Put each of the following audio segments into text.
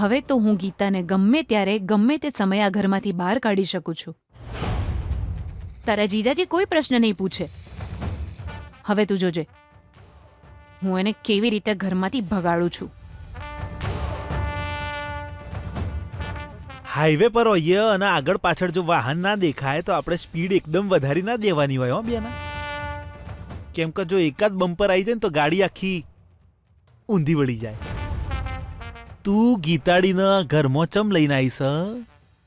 હવે તો હું ગીતાને ગમે ત્યારે ગમે તે સમયે આ ઘરમાંથી બહાર કાઢી શકું છું. તારા જીજાજી કોઈ પ્રશ્ન નહીં પૂછે. હવે તું જોજે હું એને કેવી રીતે ઘરમાંથી ભગાડું છું. હાઈવે પર હોઈએ અને આગળ પાછળ જો વાહન ના દેખાય તો આપણે સ્પીડ એકદમ વધારી ના દેવાની હોય. હો બેના, કેમ કે જો એકાદ બમ્પર આવી જાય ને તો ગાડી આખી ઊંધી વળી જાય. તું ગીતાડીને ઘરમાં ચમ લઈને આવીશ?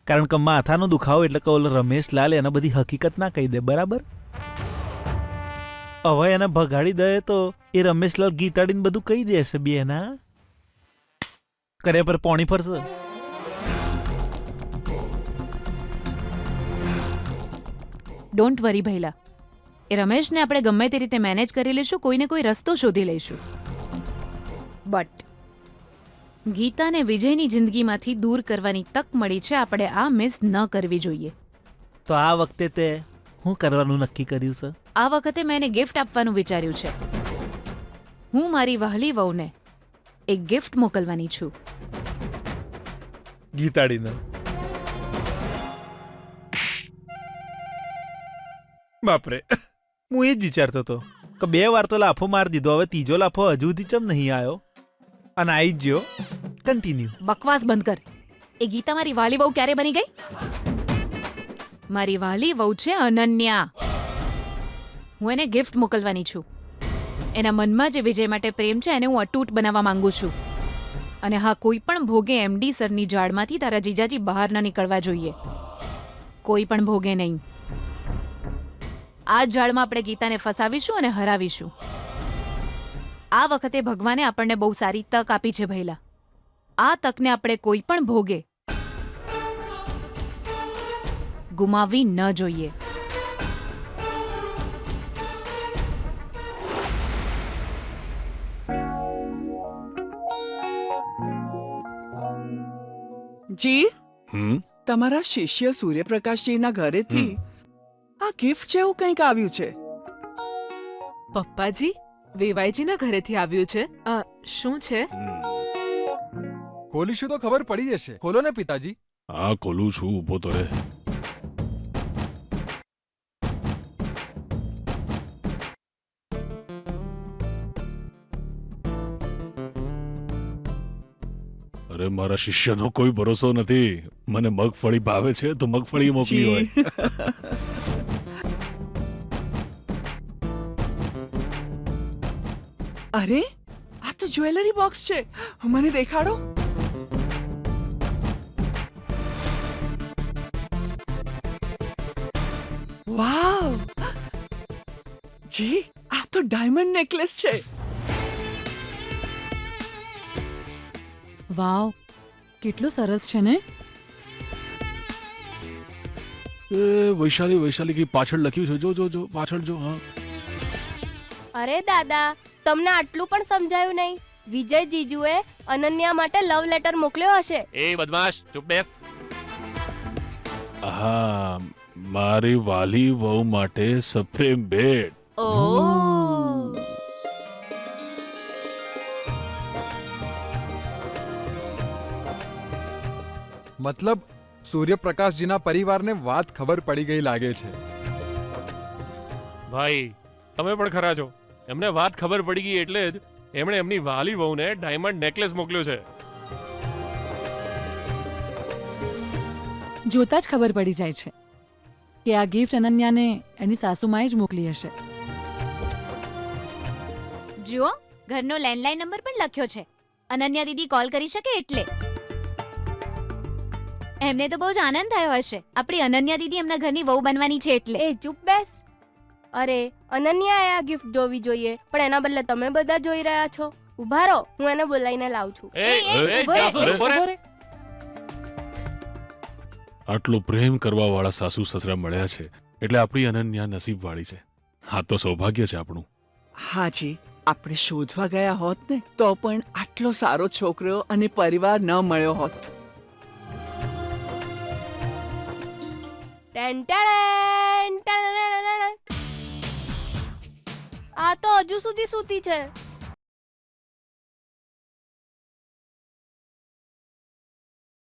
કારણ કે માથાનો દુખાવો એટલે કે ઓલો રમેશલાલ એને બધી હકીકત ના કહી દે, બરાબર? હવે એને ભગાડી દે તો એ રમેશલાલ ગીતાડીને બધું કહી દેશે. બેના કર્યા પર પોણી ફરશે. ડોન્ટ વરી ભૈલા, એ રમેશને આપણે ગમે તે રીતે મેનેજ કરી લઈશું, કોઈને કોઈ રસ્તો શોધી લઈશું. બટ ગીતાને વિજયની જિંદગીમાંથી દૂર કરવાની તક મળી છે, આપણે આ મિસ ન કરવી જોઈએ. તો આ વખતે તે શું કરવાનું નક્કી કર્યું છે? આ વખતે મેં એને ગિફ્ટ આપવાનું વિચાર્યું છે. હું મારી વહાલી વહુને એક ગિફ્ટ મોકલવાની છું. ગીતાડીને બાપરે, હું એ જ વિચારતો હતો કે 2 વાર તો લાફો મારી દીધો, હવે ત્રીજો લાફો હજુ સુધી ચમ નહીં આવ્યો. અને આવી જ ગયો. કન્ટિન્યુ. બકવાસ બંધ કર. એ ગીતા મારી વાલી વહુ ક્યારે બની ગઈ? મારી વાલી વહુ છે અનન્યા. હું એને ગિફ્ટ મોકલવાની છું. એના મનમાં જે વિજય માટે પ્રેમ છે એને હું અતૂટ બનાવવા માંગુ છું. અને હા, કોઈ પણ ભોગે એમડી સરની જાળમાંથી તારા જીજાજી બહાર ન નીકળવા જોઈએ. કોઈ પણ ભોગે નહીં. આ જાળમાં આપણે ગીતાને ફસાવીશું અને હરાવીશું. આ વખતે ભગવાને આપણને બહુ સારી તક આપી છે ભૈલા. આ તકને આપણે કોઈ પણ ભોગે ગુમાવવી ન જોઈએ. જી, તમારા શિષ્ય સૂર્યપ્રકાશજીના ઘરેથી આ ગિફ્ટ જેવું કંઈક આવ્યું છે. પપ્પાજી, વેવાઈજીના ઘરેથી આવ્યું છે. શું છે? ખોલીશું તો ખબર પડી જશે. ખોલો ને પિતાજી. હા, ખોલું છું. ઊભો તો રે. અરે, મારા શિષ્યનો કોઈ ભરોસો નથી. મને મગફળી ભાવે છે તો મગફળી મોકલી હોય. અરે, આ તો જ્વેલરી બોક્સ છે. મને દેખાડો. વાવ જી, આ તો ડાયમંડ નેકલેસ છે. વાવ, કેટલું સરસ છે ને. એ વૈશાલી, વૈશાલી કી પાછળ લખ્યું છે. જો જો જો પાછળ જો. હા, અરે દાદા, તમને આટલું પણ સમજાયું નહીં? વિજય જીજુએ અનન્યા માટે લવ લેટર મોકલ્યો હશે. એ બદમાશ, ચૂપ બેસ. હા, મારી વાલી વહુ માટે સપ્રેમ ભેટ. ઓહ, મતલબ સૂર્યપ્રકાશજીના પરિવારને વાત ખબર પડી ગઈ લાગે છે. ભાઈ, તમે પણ ખરા છો. એમને વાત ખબર પડી ગઈ એટલે જ એમણે એમની વાલી વહુને ડાયમંડ નેકલેસ મોકલ્યો છે. જોતા જ ખબર પડી જાય છે કે આ ગિફ્ટ અનન્યાને એની સાસુમાએ જ મોકલી હશે. જુઓ, ઘરનો લેન્ડલાઇન નંબર પણ લખ્યો છે. અનન્યા દીદી કોલ કરી શકે એટલે. એમને તો બહુ જ આનંદ થયો હશે આપણી અનન્યા દીદી એમના ઘરની વહુ બનવાની છે એટલે. એ ચૂપ બેસ. અરે, અનન્યાએ આ ગિફ્ટ જોવી જોઈએ, પણ એના બદલે તમે બધા જોઈ રહ્યા છો. ઉભા રહો, હું એને બોલાવીને લાવું છું. આટલો પ્રેમ કરવા વાળા સાસુ સસરા મળ્યા છે એટલે આપણી અનન્યા નસીબ વાળી છે. હા, તો સૌભાગ્ય છે આપણું. હાજી, આપણે શોધવા ગયા હોત ને તો પણ આટલો સારો છોકરો અને પરિવાર ન મળ્યો હોત. આ તો હજુ સુધી સૂતી છે.